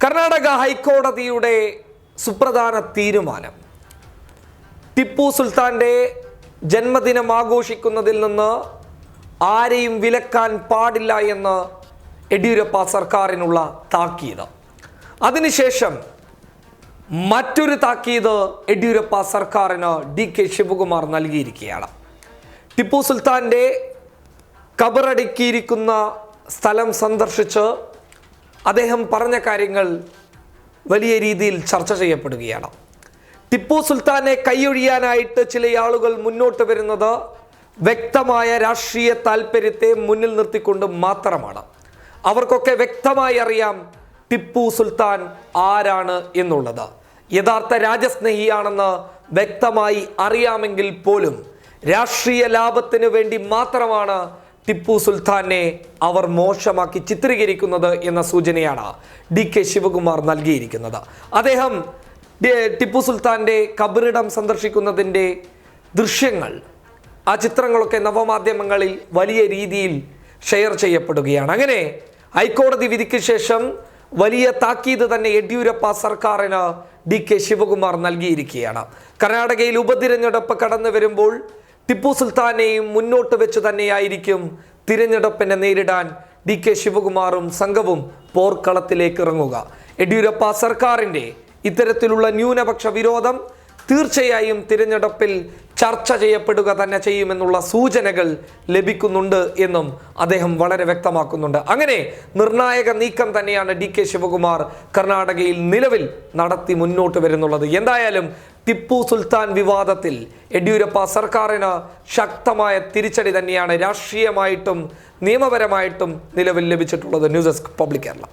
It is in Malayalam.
കർണാടക ഹൈക്കോടതിയുടെ സുപ്രധാന തീരുമാനം ടിപ്പു സുൽത്താന്റെ ജന്മദിനം ആഘോഷിക്കുന്നതിൽ നിന്ന് ആരെയും വിലക്കാൻ പാടില്ല എന്ന് യെഡിയൂരപ്പ സർക്കാരിനുള്ള താക്കീത്. അതിനുശേഷം മറ്റൊരു താക്കീത് യെഡിയൂരപ്പ സർക്കാരിന് DK ശിവകുമാർ നൽകിയിരിക്കുകയാണ്. ടിപ്പു സുൽത്താന്റെ കബറടക്കിയിരിക്കുന്ന സ്ഥലം സന്ദർശിച്ച് അദ്ദേഹം പറഞ്ഞ കാര്യങ്ങൾ വലിയ രീതിയിൽ ചർച്ച ചെയ്യപ്പെടുകയാണ്. ടിപ്പു സുൽത്താനെ കൈയൊഴിയാനായിട്ട് ചില ആളുകൾ മുന്നോട്ട് വരുന്നത് വ്യക്തമായ രാഷ്ട്രീയ താല്പര്യത്തെ മുന്നിൽ നിർത്തിക്കൊണ്ട് മാത്രമാണ്. അവർക്കൊക്കെ വ്യക്തമായി അറിയാം ടിപ്പു സുൽത്താൻ ആരാണ് എന്നുള്ളത്. യഥാർത്ഥ രാജ്യസ്നേഹിയാണെന്ന് വ്യക്തമായി അറിയാമെങ്കിൽ പോലും രാഷ്ട്രീയ ലാഭത്തിന് വേണ്ടി മാത്രമാണ് ടിപ്പു സുൽത്താനെ അവർ മോശമാക്കി ചിത്രീകരിക്കുന്നത് എന്ന സൂചനയാണ് DK ശിവകുമാർ നൽകിയിരിക്കുന്നത്. അദ്ദേഹം ടിപ്പു സുൽത്താന്റെ കബറിടം സന്ദർശിക്കുന്നതിൻ്റെ ദൃശ്യങ്ങൾ, ആ ചിത്രങ്ങളൊക്കെ നവമാധ്യമങ്ങളിൽ വലിയ രീതിയിൽ ഷെയർ ചെയ്യപ്പെടുകയാണ്. അങ്ങനെ ഹൈക്കോടതി വിധിക്ക് ശേഷം വലിയ താക്കീത് തന്നെ യെഡിയൂരപ്പ സർക്കാരിന് DK ശിവകുമാർ നൽകിയിരിക്കുകയാണ്. കർണാടകയിൽ ഉപതിരഞ്ഞെടുപ്പ് കടന്നു വരുമ്പോൾ ടിപ്പു സുൽത്താനെയും മുന്നോട്ട് വെച്ച് തന്നെയായിരിക്കും തിരഞ്ഞെടുപ്പിനെ നേരിടാൻ DK ശിവകുമാറും സംഘവും പോർക്കളത്തിലേക്ക് ഇറങ്ങുക. യെഡിയൂരപ്പ സർക്കാരിൻ്റെ ഇത്തരത്തിലുള്ള ന്യൂനപക്ഷ വിരോധം തീർച്ചയായും തിരഞ്ഞെടുപ്പിൽ ചർച്ച ചെയ്യപ്പെടുക തന്നെ ചെയ്യുമെന്നുള്ള സൂചനകൾ ലഭിക്കുന്നുണ്ട് എന്നും അദ്ദേഹം വളരെ വ്യക്തമാക്കുന്നുണ്ട്. അങ്ങനെ നിർണായക നീക്കം തന്നെയാണ് DK ശിവകുമാർ കർണാടകയിൽ നിലവിൽ നടത്തി മുന്നോട്ട് വരുന്നുള്ളത്. എന്തായാലും ടിപ്പു സുൽത്താൻ വിവാദത്തിൽ യെഡിയൂരപ്പ സർക്കാരിന് ശക്തമായ തിരിച്ചടി തന്നെയാണ് രാഷ്ട്രീയമായിട്ടും നിയമപരമായിട്ടും നിലവിൽ ലഭിച്ചിട്ടുള്ളത്. News desk public Kerala.